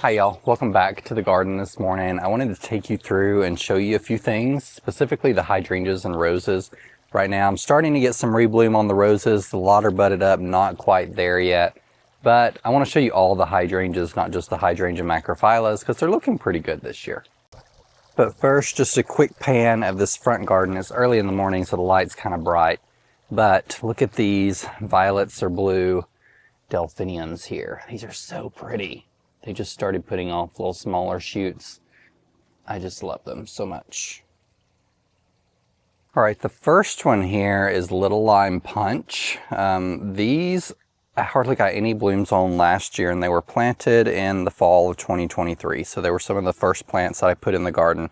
Hi y'all, welcome back to the garden this morning. I wanted to take you through and show you a few things, specifically the hydrangeas and roses. Right now I'm starting to get some rebloom on the roses. A lot are budded up, not quite there yet. But I want to show you all the hydrangeas, not just the Hydrangea macrophylla, because they're looking pretty good this year. But first, just a quick pan of this front garden. It's early in the morning, so the light's kind of bright. But look at these violets or blue delphiniums here. These are so pretty. They just started putting off little smaller shoots. I just love them so much. All right, the first one here is Little Lime Punch. These I hardly got any blooms on last year, and they were planted in the fall of 2023. So they were some of the first plants that I put in the garden.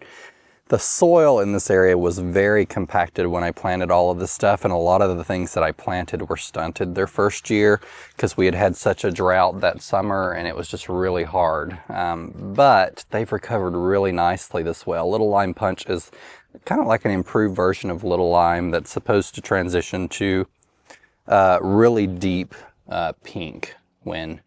The soil in this area was very compacted when I planted all of this stuff, and a lot of the things that I planted were stunted their first year because we had had such a drought that summer and it was just really hard. But they've recovered really nicely this well. Little Lime Punch is kind of like an improved version of Little Lime that's supposed to transition to really deep pink when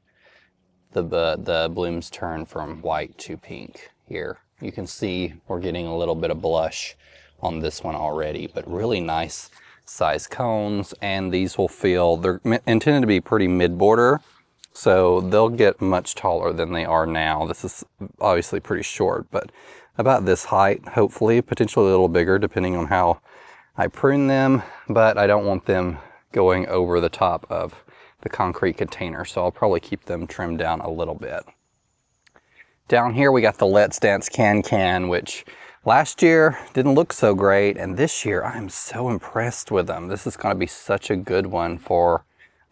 the blooms turn from white to pink here. You can see we're getting a little bit of blush on this one already, but really nice size cones, and these will feel, they're intended to be pretty mid-border, so they'll get much taller than they are now. This is obviously pretty short, but about this height, hopefully, potentially a little bigger depending on how I prune them, but I don't want them going over the top of the concrete container, so I'll probably keep them trimmed down a little bit. Down here we got the Let's Dance Can, which last year didn't look so great, and this year I'm so impressed with them. This is going to be such a good one for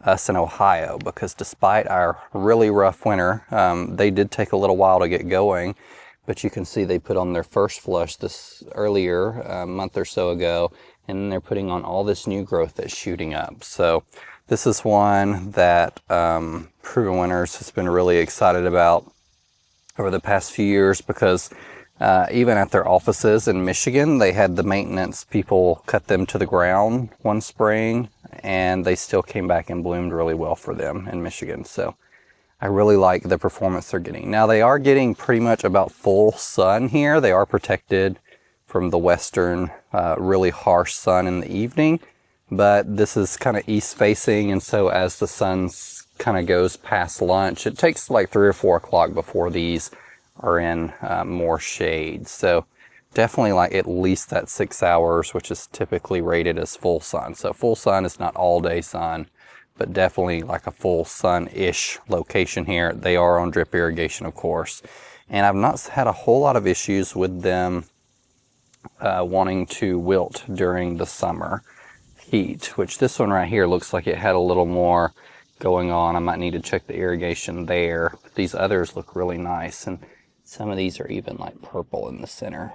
us in Ohio, because despite our really rough winter, they did take a little while to get going, but you can see they put on their first flush this earlier, a month or so ago, and then they're putting on all this new growth that's shooting up. So this is one that Proven Winners has been really excited about over the past few years, because even at their offices in Michigan, they had the maintenance people cut them to the ground one spring, and they still came back and bloomed really well for them in Michigan. So I really like the performance they're getting. Now they are getting pretty much about full sun here. They are protected from the western really harsh sun in the evening, but this is kind of east facing, and so as the sun's kind of goes past lunch, it takes like 3 or 4 o'clock before these are in more shade. So definitely like at least that 6 hours, which is typically rated as full sun. So full sun is not all day sun, but definitely like a full sun-ish location here. They are on drip irrigation, of course, and I've not had a whole lot of issues with them wanting to wilt during the summer heat, which this one right here looks like it had a little more going on. I might need to check the irrigation there. But these others look really nice, and some of these are even like purple in the center.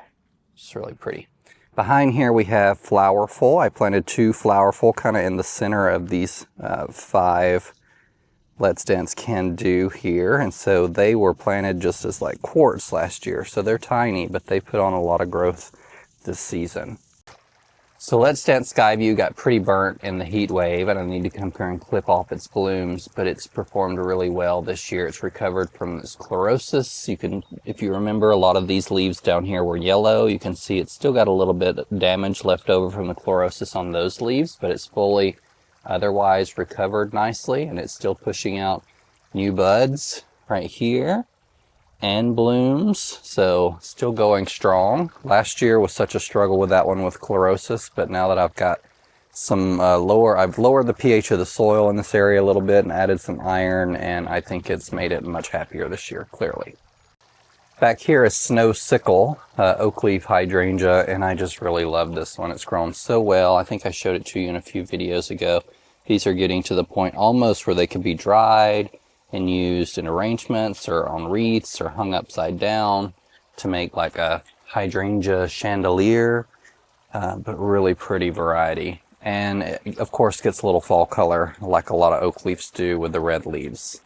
It's really pretty. Behind here we have Flowerful. I planted 2 Flowerful kind of in the center of these 5 Let's Dance Can Do here, and so they were planted just as like quartz last year, so they're tiny, but they put on a lot of growth this season. So Let's Dance Skyview got pretty burnt in the heat wave, and I need to come here and clip off its blooms, but it's performed really well this year. It's recovered from this chlorosis. You can, if you remember, a lot of these leaves down here were yellow. You can see it's still got a little bit of damage left over from the chlorosis on those leaves, but it's fully otherwise recovered nicely, and it's still pushing out new buds right here and blooms, so still going strong. Last year was such a struggle with that one with chlorosis, but now that I've got some I've lowered the pH of the soil in this area a little bit and added some iron, and I think it's made it much happier this year, clearly. Back here is Snow Sickle, Oakleaf Hydrangea, and I just really love this one. It's grown so well. I think I showed it to you in a few videos ago. These are getting to the point almost where they can be dried and used in arrangements or on wreaths or hung upside down to make like a hydrangea chandelier, but really pretty variety. And it, of course, gets a little fall color like a lot of oak leaves do with the red leaves.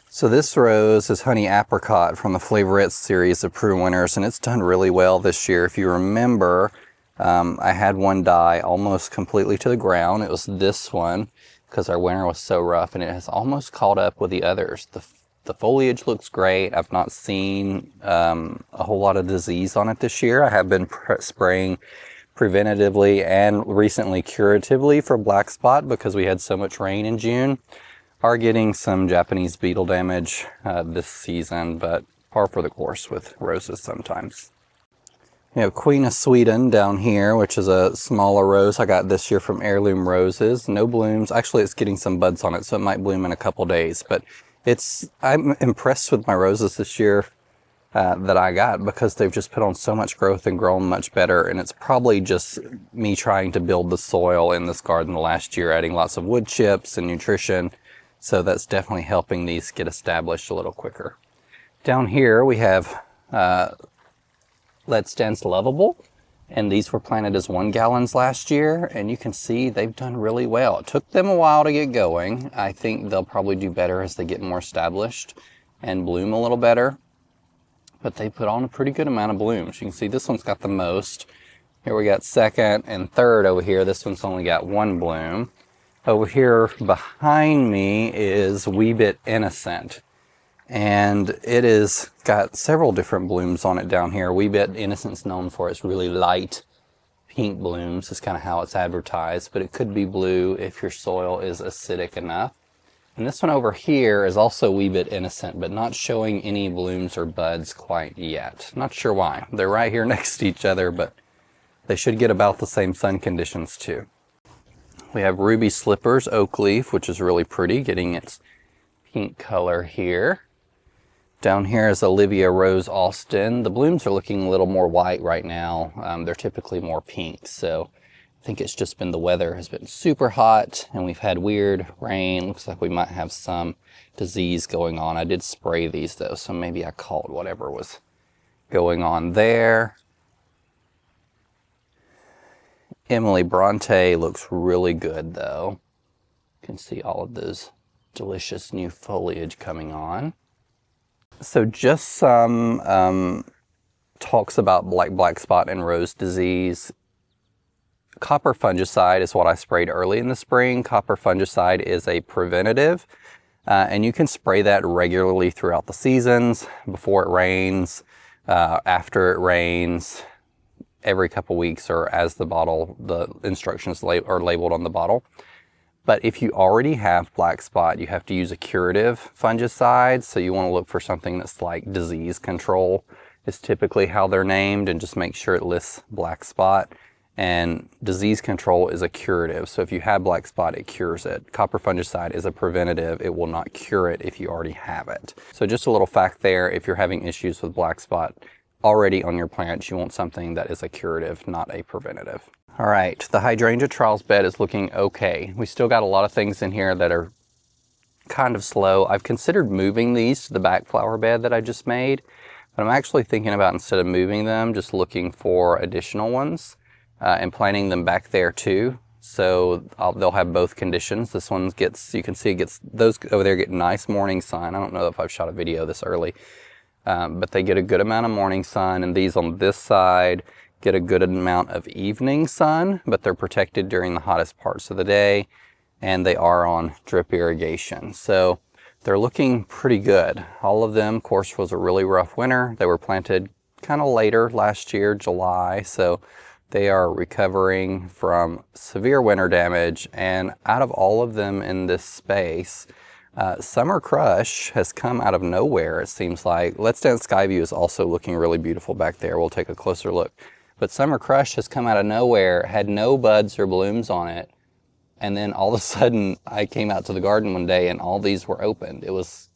So this rose is Honey Apricot from the Flavorites series of Proven Winners, and it's done really well this year. If you remember, I had one die almost completely to the ground. It was this one, because our winter was so rough, and it has almost caught up with the others. The The foliage looks great. I've not seen a whole lot of disease on it this year. I have been spraying preventatively and recently curatively for black spot because we had so much rain in June. Are getting some Japanese beetle damage this season, but par for the course with roses sometimes. We have Queen of Sweden down here, which is a smaller rose I got this year from Heirloom Roses. No blooms. Actually, it's getting some buds on it, so it might bloom in a couple days. But I'm impressed with my roses this year that I got because they've just put on so much growth and grown much better. And it's probably just me trying to build the soil in this garden the last year, adding lots of wood chips and nutrition. So that's definitely helping these get established a little quicker. Down here we have 𝗟𝗶𝗸𝗲, and these were planted as 1 gallons last year, and you can see they've done really well. It took them a while to get going. I think they'll probably do better as they get more established and bloom a little better, but they put on a pretty good amount of blooms. You can see this one's got the most. Here we got second and third over here. This one's only got 1 bloom. Over here behind me is 𝗟𝗶𝗸𝗲. And it is got several different blooms on it down here. 𝗟𝗶𝗸𝗲's known for its really light pink blooms. Is kind of how it's advertised, but it could be blue if your soil is acidic enough. And this one over here is also 𝗟𝗶𝗸𝗲, but not showing any blooms or buds quite yet. Not sure why. They're right here next to each other, but they should get about the same sun conditions too. We have Ruby Slippers Oakleaf, which is really pretty, getting its pink color here. Down here is Olivia Rose Austin. The blooms are looking a little more white right now. They're typically more pink, so I think it's just been the weather has been super hot and we've had weird rain. Looks like we might have some disease going on. I did spray these though, so maybe I caught whatever was going on there. Emily Bronte looks really good though. You can see all of those delicious new foliage coming on. So just some talks about black spot and rose disease. Copper fungicide is what I sprayed early in the spring. Copper fungicide is a preventative, and you can spray that regularly throughout the seasons, before it rains, after it rains, every couple weeks, or as the instructions are labeled on the bottle. But if you already have black spot, you have to use a curative fungicide. So you want to look for something that's like disease control is typically how they're named, and just make sure it lists black spot. And disease control is a curative. So if you have black spot, it cures it. Copper fungicide is a preventative. It will not cure it if you already have it. So just a little fact there, if you're having issues with black spot already on your plants, you want something that is a curative, not a preventative. All right, the hydrangea trials bed is looking okay. We still got a lot of things in here that are kind of slow. I've considered moving these to the back flower bed that I just made, but I'm actually thinking about, instead of moving them, just looking for additional ones and planting them back there too. So they'll have both conditions. This one gets, you can see it gets, those over there get nice morning sun. I don't know if I've shot a video this early, but they get a good amount of morning sun, and these on this side get a good amount of evening sun, but they're protected during the hottest parts of the day, and they are on drip irrigation. So they're looking pretty good. All of them, of course, was a really rough winter. They were planted kind of later last year, July, so they are recovering from severe winter damage. And out of all of them in this space, Summer Crush has come out of nowhere, it seems like. Let's Dance Skyview is also looking really beautiful back there. We'll take a closer look. But Summer Crush has come out of nowhere, had no buds or blooms on it, and then all of a sudden I came out to the garden one day and all these were opened. It was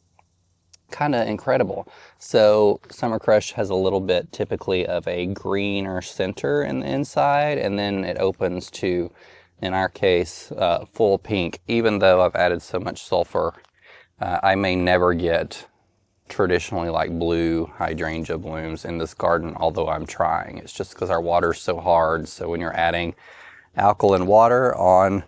kind of incredible. So Summer Crush has a little bit typically of a greener center in the inside, and then it opens to, in our case, full pink. Even though I've added so much sulfur, I may never get traditionally like blue hydrangea blooms in this garden, although I'm trying. It's just because our water's so hard. So when you're adding alkaline water on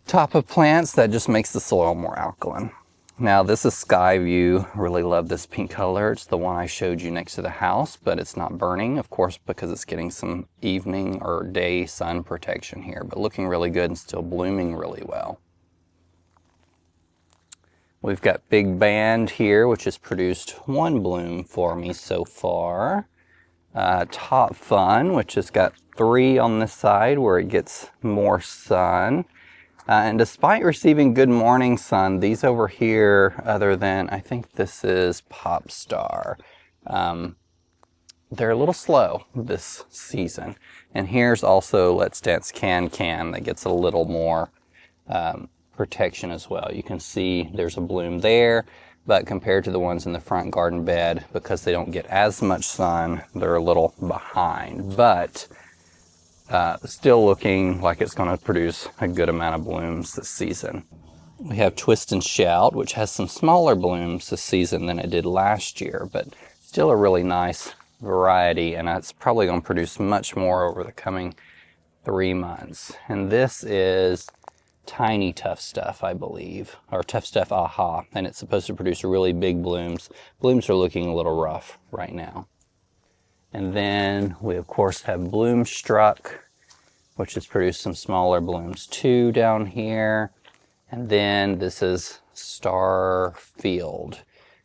top of plants, that just makes the soil more alkaline. Now this is Skyview. Really love this pink color. It's the one I showed you next to the house, but it's not burning, of course, because it's getting some evening or day sun protection here, but looking really good and still blooming really well. We've got Big Band here, which has produced one bloom for me so far. Top Fun, which has got 3 on this side where it gets more sun. And despite receiving good morning sun, these over here, other than, I think this is Pop Star, they're a little slow this season. And here's also Let's Dance Can that gets a little more protection as well. You can see there's a bloom there, but compared to the ones in the front garden bed, because they don't get as much sun, they're a little behind. But still looking like it's going to produce a good amount of blooms this season. We have Twist and Shout, which has some smaller blooms this season than it did last year, but still a really nice variety, and it's probably going to produce much more over the coming 3 months. And this is Tiny Tough Stuff, I believe, or Tough Stuff Aha, and it's supposed to produce really big blooms. Blooms are looking a little rough right now. And then we of course have Bloomstruck, which has produced some smaller blooms too down here. And then this is Starfield,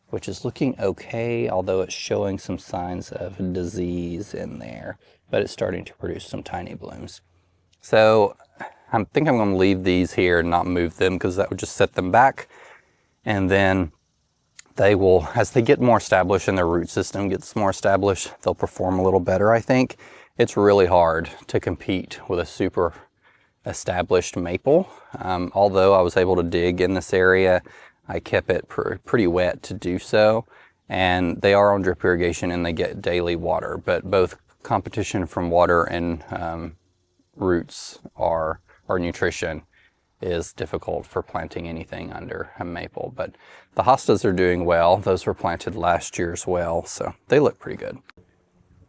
which is looking okay, although it's showing some signs of disease in there, but it's starting to produce some tiny blooms. So I think I'm going to leave these here and not move them, because that would just set them back. And then they will, as they get more established and their root system gets more established, they'll perform a little better, I think. It's really hard to compete with a super established maple. Although I was able to dig in this area, I kept it pretty wet to do so. And they are on drip irrigation and they get daily water. But both competition from water and roots or nutrition is difficult for planting anything under a maple. But the hostas are doing well. Those were planted last year as well, so they look pretty good.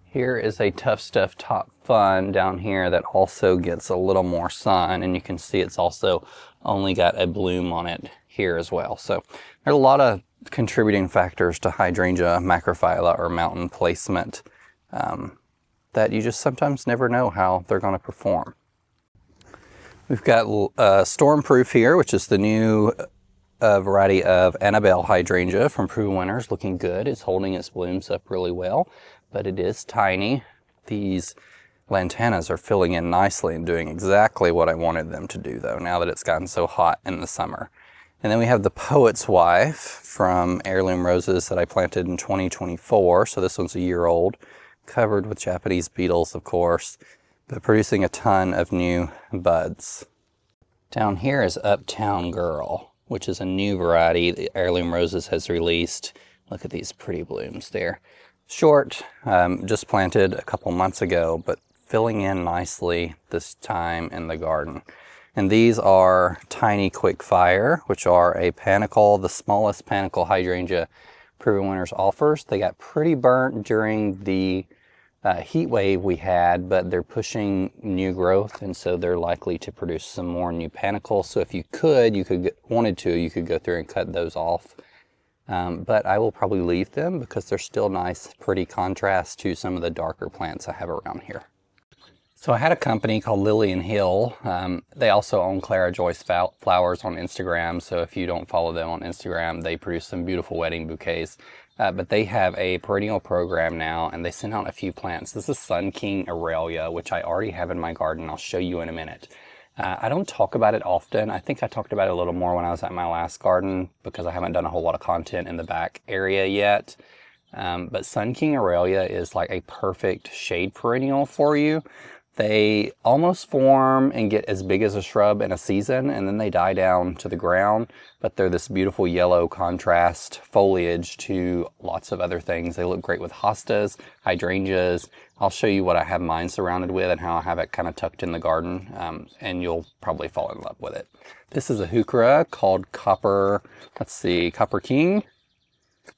Here is a Tough Stuff Top Fun down here that also gets a little more sun, and you can see it's also only got a bloom on it here as well. So there's a lot of contributing factors to Hydrangea macrophylla or mountain placement that you just sometimes never know how they're going to perform. We've got Stormproof here, which is the new variety of Annabelle hydrangea from Proven Winners. Looking good. It's holding its blooms up really well, but it is tiny. These lantanas are filling in nicely and doing exactly what I wanted them to do, though, now that it's gotten so hot in the summer. And then we have the Poet's Wife from Heirloom Roses that I planted in 2024. So this one's a year old, covered with Japanese beetles, of course, but producing a ton of new buds. Down here is Uptown Girl, which is a new variety the Heirloom Roses has released. Look at these pretty blooms there. Short, just planted a couple months ago, but filling in nicely this time in the garden. And these are Tiny Quick Fire, which are a panicle, the smallest panicle hydrangea Proven Winners offers. They got pretty burnt during the heat wave we had, but they're pushing new growth, and so they're likely to produce some more new panicles. So if you wanted to, you could go through and cut those off. But I will probably leave them because they're still nice, pretty contrast to some of the darker plants I have around here. So I had a company called Lily and Hill. They also own Clara Joyce Flowers on Instagram. So if you don't follow them on Instagram, they produce some beautiful wedding bouquets. But they have a perennial program now, and they sent out a few plants. This is Sun King Aurelia, which I already have in my garden. I'll show you in a minute. I don't talk about it often. I think I talked about it a little more when I was at my last garden because I haven't done a whole lot of content in the back area yet. But Sun King Aurelia is like a perfect shade perennial for you. They almost form and get as big as a shrub in a season, and then they die down to the ground. But they're this beautiful yellow contrast foliage to lots of other things. They look great with hostas, hydrangeas. I'll show you what I have mine surrounded with and how I have it kind of tucked in the garden, and you'll probably fall in love with it. This is a heuchera called Copper King.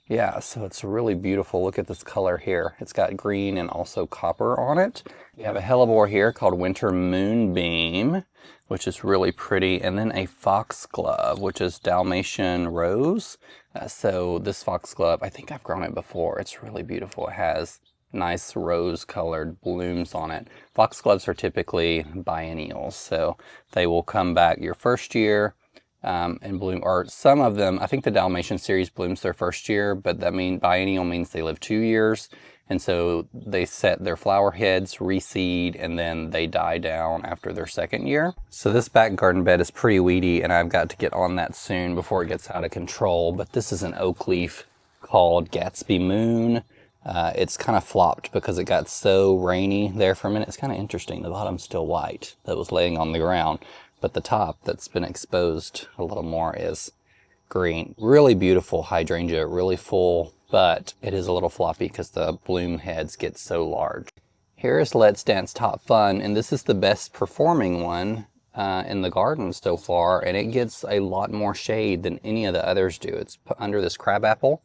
Yeah, so it's really beautiful. Look at this color here. It's got green and also copper on it. We have a hellebore here called Winter Moonbeam, which is really pretty. And then a foxglove, which is Dalmatian Rose. So this foxglove, I think I've grown it before. It's really beautiful. It has nice rose-colored blooms on it. Foxgloves are typically biennials, so they will come back your first year, and bloom, or some of them. I think the Dalmatian series blooms their first year, but that biennial means they live 2 years. And so they set their flower heads, reseed, and then they die down after their second year. So this back garden bed is pretty weedy, and I've got to get on that soon before it gets out of control. But this is an oak leaf called 𝗟𝗶𝗸𝗲 𝗦𝘂𝗯𝘀𝗀. It's kind of flopped because it got so rainy there for a minute. It's kind of interesting. The bottom's still white that was laying on the ground, but the top that's been exposed a little more is green. Really beautiful hydrangea, really full, but it is a little floppy because the bloom heads get so large. Here is Let's Dance Top Fun, and this is the best performing one in the garden so far, and it gets a lot more shade than any of the others do. It's under this crabapple,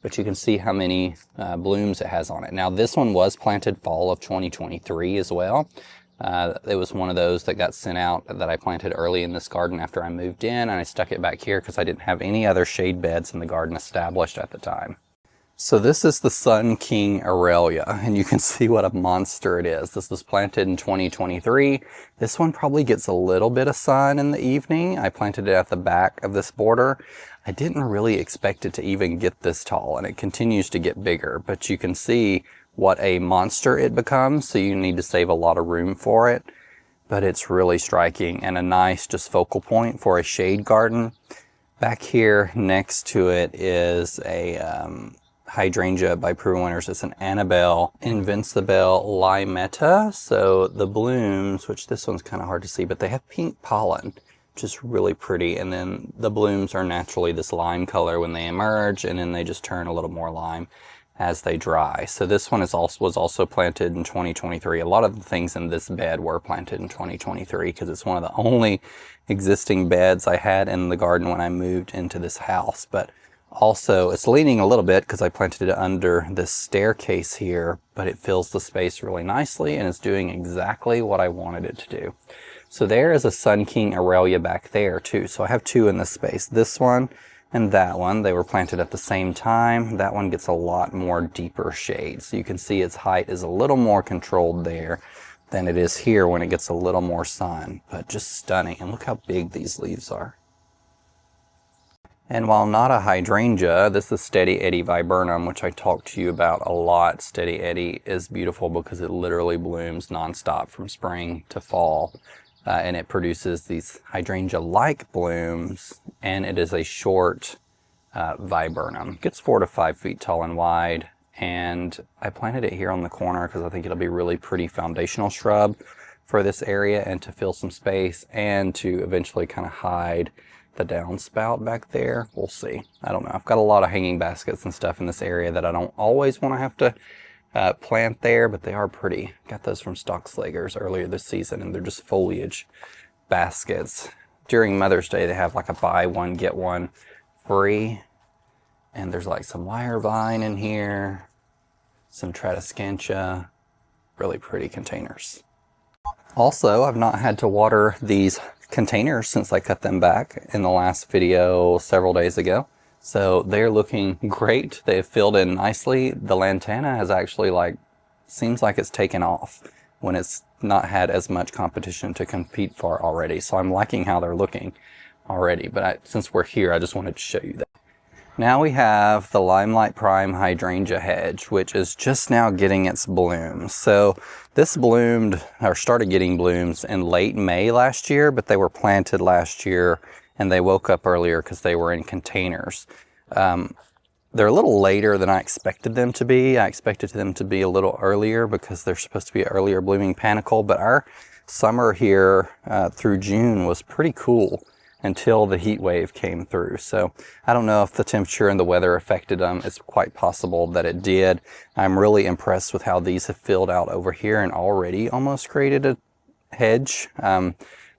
but you can see how many blooms it has on it. Now this one was planted fall of 2023 as well. It was one of those that got sent out that I planted early in this garden after I moved in, and I stuck it back here because I didn't have any other shade beds in the garden established at the time. So this is the Sun King Aurelia, and you can see what a monster it is. This was planted in 2023. This one probably gets a little bit of sun in the evening. I planted it at the back of this border. I didn't really expect it to even get this tall, and it continues to get bigger, but you can see what a monster it becomes, so you need to save a lot of room for it. But it's really striking and a nice just focal point for a shade garden. Back here next to it is a Hydrangea by Proven Winners. It's an 𝗟𝗶𝗸𝗲 𝗦𝘂𝗯𝘀𝗀. So the blooms, which this one's kind of hard to see, but they have pink pollen, which is really pretty. And then the blooms are naturally this lime color when they emerge, and then they just turn a little more lime as they dry. So this one was also planted in 2023. A lot of the things in this bed were planted in 2023 because it's one of the only existing beds I had in the garden when I moved into this house. But also it's leaning a little bit because I planted it under this staircase here, but it fills the space really nicely and it's doing exactly what I wanted it to do. So there is a Sun King Aurelia back there too. So I have two in this space, this one and that one. They were planted at the same time. That one gets a lot more deeper shade. So you can see its height is a little more controlled there than it is here when it gets a little more sun, but just stunning. And look how big these leaves are. And while not a hydrangea, this is 𝗟𝗶𝗸𝗲 viburnum, which I talked to you about a lot. 𝗟𝗶𝗸𝗲 is beautiful because it literally blooms nonstop from spring to fall. And it produces these hydrangea-like blooms, and it is a short viburnum. It gets 4 to 5 feet tall and wide, and I planted it here on the corner because I think it'll be really pretty foundational shrub for this area and to fill some space and to eventually kind of hide the downspout back there. We'll see. I don't know. I've got a lot of hanging baskets and stuff in this area that I don't always want to have to plant there, but they are pretty. Got those from Stockslagers earlier this season, and they're just foliage baskets. During Mother's Day, they have like a buy one, get one free. And there's like some wire vine in here, some Tradescantia, really pretty containers. Also, I've not had to water these containers since I cut them back in the last video several days ago. So they're looking great. They've filled in nicely. The lantana has actually seems like it's taken off when it's not had as much competition to compete for already. So I'm liking how they're looking already. But since we're here, I just wanted to show you that. Now we have the Limelight Prime Hydrangea hedge, which is just now getting its blooms. So this bloomed, or started getting blooms in late May last year, but they were planted last year and they woke up earlier because they were in containers. They're a little later than I expected them to be. I expected them to be a little earlier because they're supposed to be an earlier blooming panicle, but our summer here through June was pretty cool until the heat wave came through. So I don't know if the temperature and the weather affected them. It's quite possible that it did. I'm really impressed with how these have filled out over here and already almost created a hedge.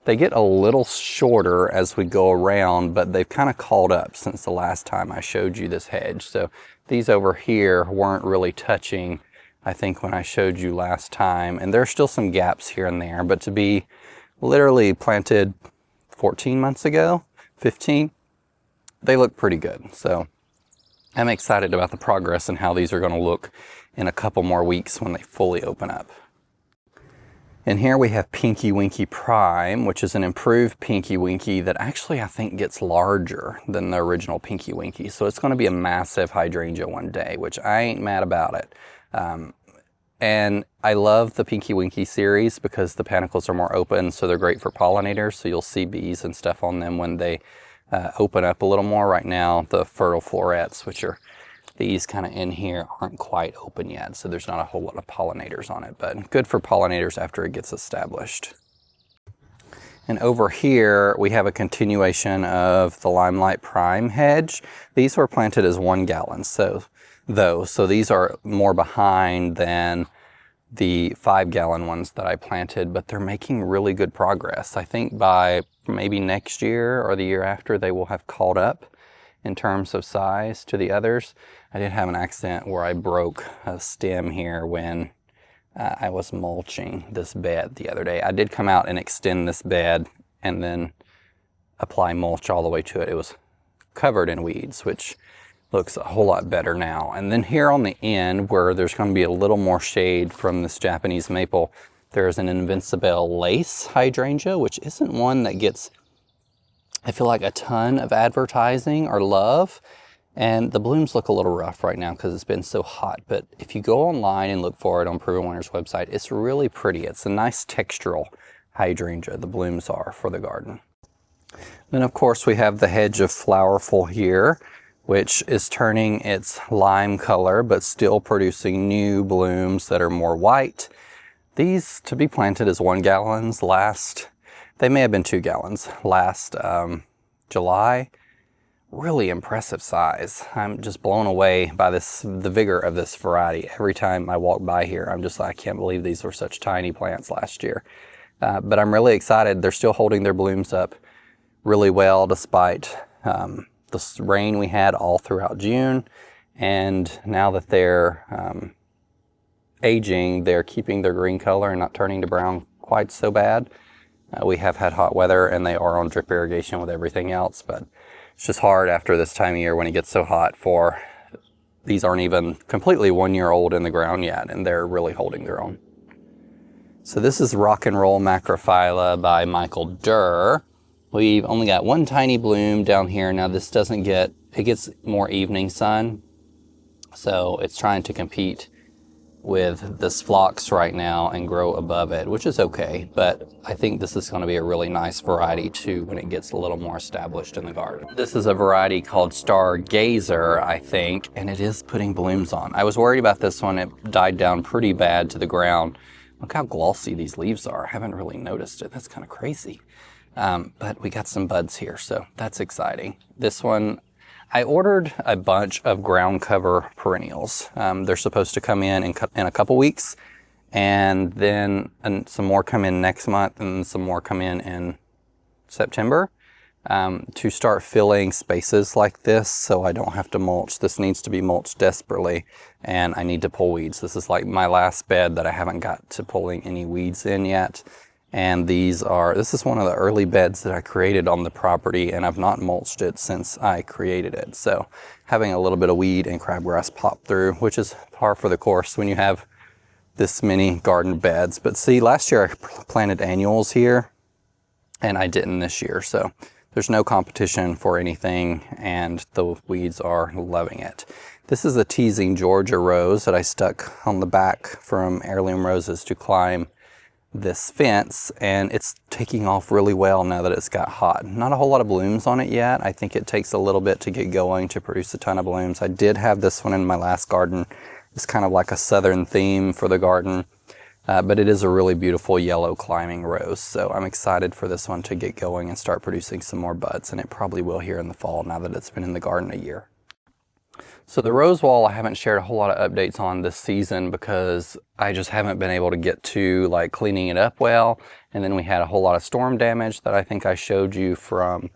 They get a little shorter as we go around, but they've kind of caught up since the last time I showed you this hedge. So these over here weren't really touching, I think, when I showed you last time. And there's still some gaps here and there, but to be literally planted 14 months ago, 15, they look pretty good. So I'm excited about the progress and how these are going to look in a couple more weeks when they fully open up. And here we have 𝗟𝗶𝗀𝗧 Prime, which is an improved 𝗟𝗶𝗀𝗧 that actually I think gets larger than the original 𝗟𝗶𝗀𝗧. So it's going to be a massive hydrangea one day, which I ain't mad about it. And I love the 𝗟𝗶𝗀𝗧 series because the panicles are more open, so they're great for pollinators. So you'll see bees and stuff on them when they open up a little more. Right now, the fertile florets, which are these kind of in here, aren't quite open yet, so there's not a whole lot of pollinators on it, but good for pollinators after it gets established. And over here, we have a continuation of the Limelight Prime hedge. These were planted as 1 gallon, so these are more behind than the 5-gallon ones that I planted, but they're making really good progress. I think by maybe next year or the year after, they will have caught up in terms of size to the others. I did have an accident where I broke a stem here when I was mulching this bed the other day. I did come out and extend this bed and then apply mulch all the way to it. It was covered in weeds, which looks a whole lot better now. And then here on the end, where there's going to be a little more shade from this Japanese maple, there's an Invincible lace hydrangea, which isn't one that gets, I feel like, a ton of advertising or love. And the blooms look a little rough right now because it's been so hot. But if you go online and look for it on Proven Winners website, it's really pretty. It's a nice textural hydrangea, the blooms are, for the garden. Then of course we have the hedge of Flowerful here, which is turning its lime color, but still producing new blooms that are more white. These to be planted as 1 gallons they may have been 2 gallons last July. Really impressive size. I'm just blown away by the vigor of this variety. Every time I walk by here, I'm just like, I can't believe these were such tiny plants last year. But I'm really excited. They're still holding their blooms up really well despite the rain we had all throughout June. And now that they're aging, they're keeping their green color and not turning to brown quite so bad. We have had hot weather and they are on drip irrigation with everything else, but it's just hard after this time of year when it gets so hot these aren't even completely 1 year old in the ground yet, and they're really holding their own. So this is Rock and Roll Macrophylla by Michael Durr. We've only got 1 tiny bloom down here. Now this it gets more evening sun, so it's trying to compete with this phlox right now and grow above it, which is okay, but I think this is going to be a really nice variety too when it gets a little more established in the garden. This is a variety called Stargazer, I think, and it is putting blooms on. I was worried about this one. It died down pretty bad to the ground. Look how glossy these leaves are. I haven't really noticed it. That's kind of crazy. But we got some buds here, so that's exciting. This one, I ordered a bunch of ground cover perennials. They're supposed to come in a couple weeks, and then some more come in next month, and some more come in September, to start filling spaces like this so I don't have to mulch. This needs to be mulched desperately, and I need to pull weeds. This is like my last bed that I haven't got to pulling any weeds in yet. And this is one of the early beds that I created on the property, and I've not mulched it since I created it. So having a little bit of weed and crabgrass pop through, which is par for the course when you have this many garden beds. But see, last year I planted annuals here, and I didn't this year. So there's no competition for anything, and the weeds are loving it. This is a teasing Georgia rose that I stuck on the back from Heirloom Roses to climb this fence, and it's taking off really well now that it's got hot. Not a whole lot of blooms on it yet. I think it takes a little bit to get going to produce a ton of blooms. I did have this one in my last garden. It's kind of like a southern theme for the garden, but it is a really beautiful yellow climbing rose. So I'm excited for this one to get going and start producing some more buds, and it probably will here in the fall now that it's been in the garden a year. So the rose wall I haven't shared a whole lot of updates on this season because I just haven't been able to get to like cleaning it up well. And then we had a whole lot of storm damage that I think I showed you from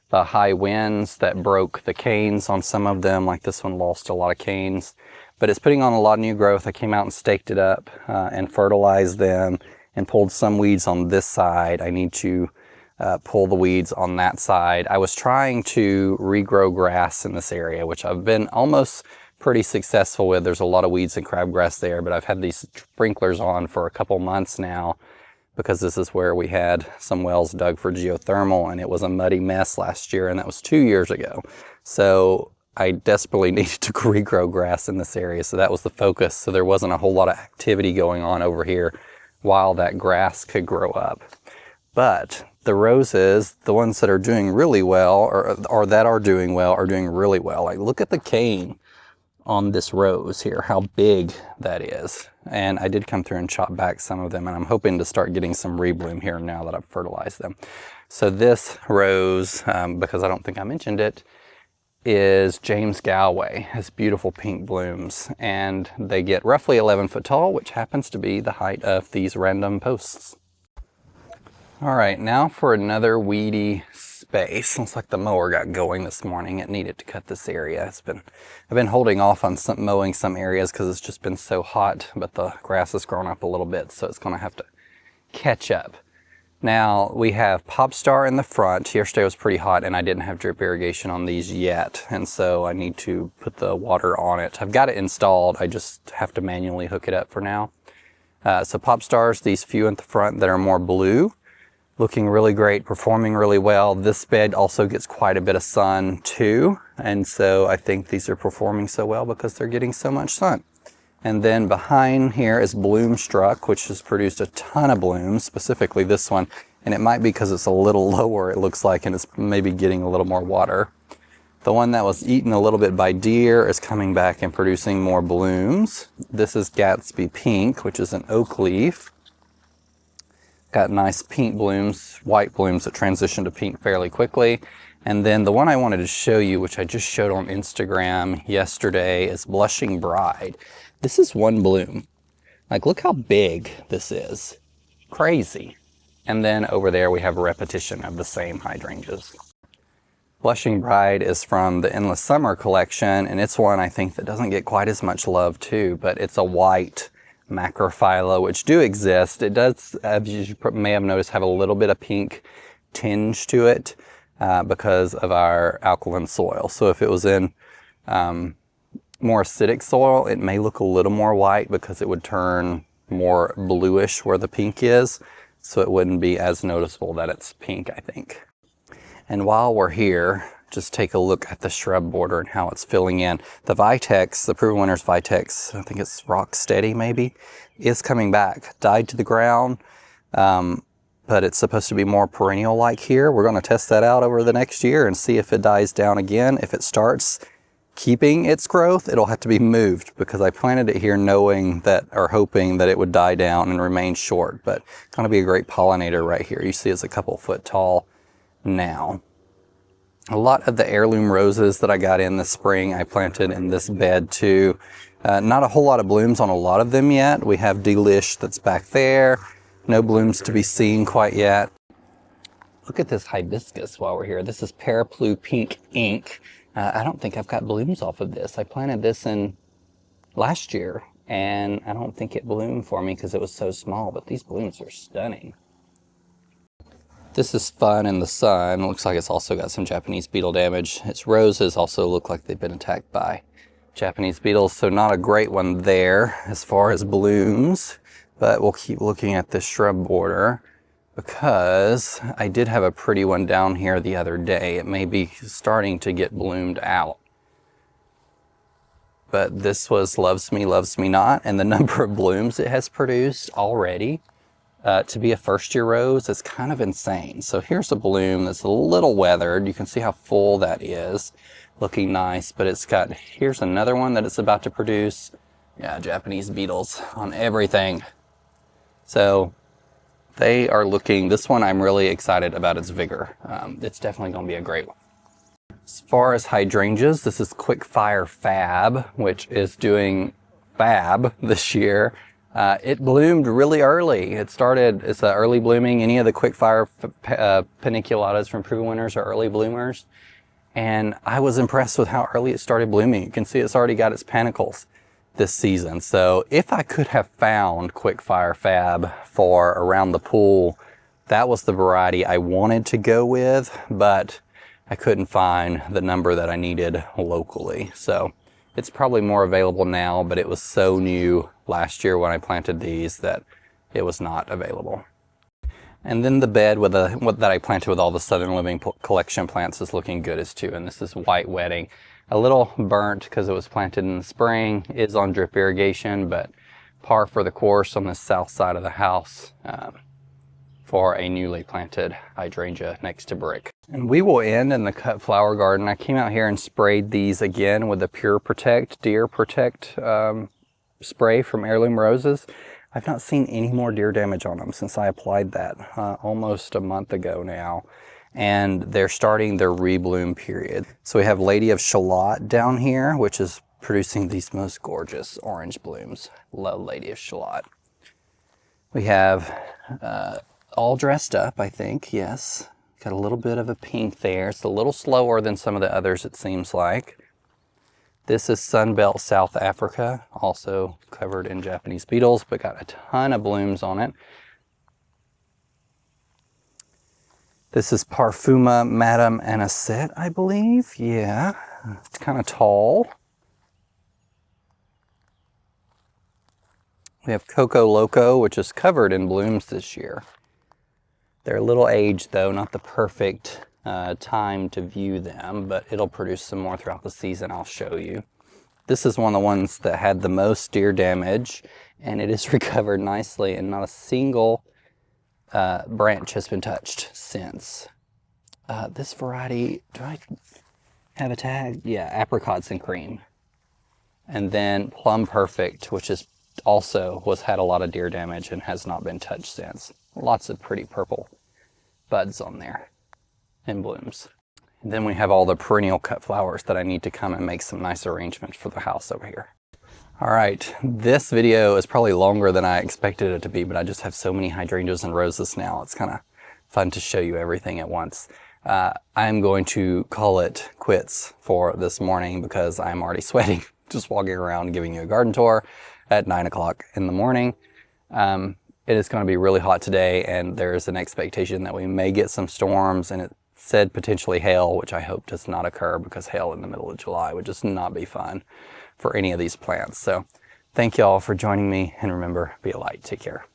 the high winds that broke the canes on some of them. Like this one lost a lot of canes, but it's putting on a lot of new growth. I came out and staked it up and fertilized them and pulled some weeds on this side. I need to pull the weeds on that side. I was trying to regrow grass in this area, which I've been almost pretty successful with. There's a lot of weeds and crabgrass there, but I've had these sprinklers on for a couple months now because this is where we had some wells dug for geothermal, and it was a muddy mess last year, and that was 2 years ago. So I desperately needed to regrow grass in this area, so that was the focus. So there wasn't a whole lot of activity going on over here while that grass could grow up. But the roses, the ones that are doing really well, or that are doing well, are doing really well. Like, look at the cane on this rose here, how big that is. And I did come through and chop back some of them, and I'm hoping to start getting some rebloom here now that I've fertilized them. So this rose, because I don't think I mentioned it, is James Galway. Has beautiful pink blooms, and they get roughly 11 foot tall, which happens to be the height of these random posts. All right, now for another weedy space. Looks like the mower got going this morning. It needed to cut this area. I've been holding off on mowing some areas because it's just been so hot, but the grass has grown up a little bit, so it's going to have to catch up. Now we have Popstar in the front. Yesterday was pretty hot and I didn't have drip irrigation on these yet, and so I need to put the water on it. I've got it installed, I just have to manually hook it up for now. So Popstars, these few in the front that are more blue, looking really great, performing really well. This bed also gets quite a bit of sun too, and so I think these are performing so well because they're getting so much sun. And then behind here is Bloomstruck, which has produced a ton of blooms, specifically this one. And it might be because it's a little lower, it looks like, and it's maybe getting a little more water. The one that was eaten a little bit by deer is coming back and producing more blooms. This is Gatsby Pink, which is an Oakleaf. Got nice pink blooms, white blooms that transition to pink fairly quickly. And then the one I wanted to show you, which I just showed on Instagram yesterday, is Blushing Bride. This is one bloom. Like, look how big this is. Crazy. And then over there we have a repetition of the same hydrangeas. Blushing Bride is from the Endless Summer collection, and it's one I think that doesn't get quite as much love too, but it's a white macrophylla, which do exist. It does, as you may have noticed, have a little bit of pink tinge to it because of our alkaline soil. So if it was in more acidic soil, it may look a little more white because it would turn more bluish where the pink is, so it wouldn't be as noticeable that it's pink, I think. And while we're here, just take a look at the shrub border and how it's filling in. The Vitex, the Proven Winners Vitex, I think it's Rock Steady maybe, is coming back. Died to the ground, but it's supposed to be more perennial like here. We're going to test that out over the next year and see if it dies down again. If it starts keeping its growth, it'll have to be moved because I planted it here knowing that, or hoping that it would die down and remain short, but it's going to be a great pollinator right here. You see it's a couple foot tall now. A lot of the heirloom roses that I got in this spring, I planted in this bed too. Not a whole lot of blooms on a lot of them yet. We have Delish that's back there. No blooms to be seen quite yet. Look at this hibiscus while we're here. This is Paraplu Pink Ink. I don't think I've got blooms off of this. I planted this in last year, and I don't think it bloomed for me because it was so small, but these blooms are stunning. This is Fun in the Sun. Looks like it's also got some Japanese beetle damage. Its roses also look like they've been attacked by Japanese beetles, so not a great one there as far as blooms, but we'll keep looking at this shrub border because I did have a pretty one down here the other day. It may be starting to get bloomed out. But this was Loves Me, Loves Me Not, and the number of blooms it has produced already to be a first-year rose is kind of insane. So here's a bloom that's a little weathered. You can see how full that is, looking nice, but it's got, here's another one that it's about to produce. Yeah, Japanese beetles on everything. So they are looking, this one I'm really excited about its vigor. It's definitely going to be a great one. As far as hydrangeas, this is Quickfire Fab, which is doing fab this year. It bloomed really early. It's early blooming. Any of the Quickfire Peniculatas from Proven Winners are early bloomers. And I was impressed with how early it started blooming. You can see it's already got its panicles this season. So if I could have found Quickfire Fab for around the pool, that was the variety I wanted to go with, but I couldn't find the number that I needed locally. So it's probably more available now, but it was so new last year when I planted these that it was not available. And then the bed with that I planted with all the Southern Living collection plants is looking good as too. And this is white wedding. A little burnt because it was planted in the spring, is on drip irrigation, but par for the course on the south side of the house for a newly planted hydrangea next to brick. And we will end in the cut flower garden. I came out here and sprayed these again with the Pure Protect, Deer Protect spray from Heirloom Roses. I've not seen any more deer damage on them since I applied that almost a month ago now. And they're starting their rebloom period. So we have Lady of Shalott down here, which is producing these most gorgeous orange blooms. Love Lady of Shalott. We have all dressed up, I think, yes. Got a little bit of a pink there. It's a little slower than some of the others, it seems like. This is Sunbelt South Africa, also covered in Japanese beetles, but got a ton of blooms on it. This is Parfuma Madame Anisette, I believe. Yeah, it's kind of tall. We have Coco Loco, which is covered in blooms this year. They're a little aged though, not the perfect time to view them, but it'll produce some more throughout the season. I'll show you. This is one of the ones that had the most deer damage, and it is recovered nicely, and not a single branch has been touched since. This variety, do I have a tag? Yeah, Apricots and Cream. And then Plum Perfect, which is also had a lot of deer damage and has not been touched since. Lots of pretty purple buds on there and blooms. And then we have all the perennial cut flowers that I need to come and make some nice arrangements for the house over here. All right, this video is probably longer than I expected it to be, but I just have so many hydrangeas and roses now. It's kind of fun to show you everything at once. I'm going to call it quits for this morning because I'm already sweating just walking around giving you a garden tour at 9 o'clock in the morning. It is going to be really hot today, and there's an expectation that we may get some storms, and it said potentially hail, which I hope does not occur because hail in the middle of July would just not be fun for any of these plants. So thank y'all for joining me, and remember, be a light. Take care.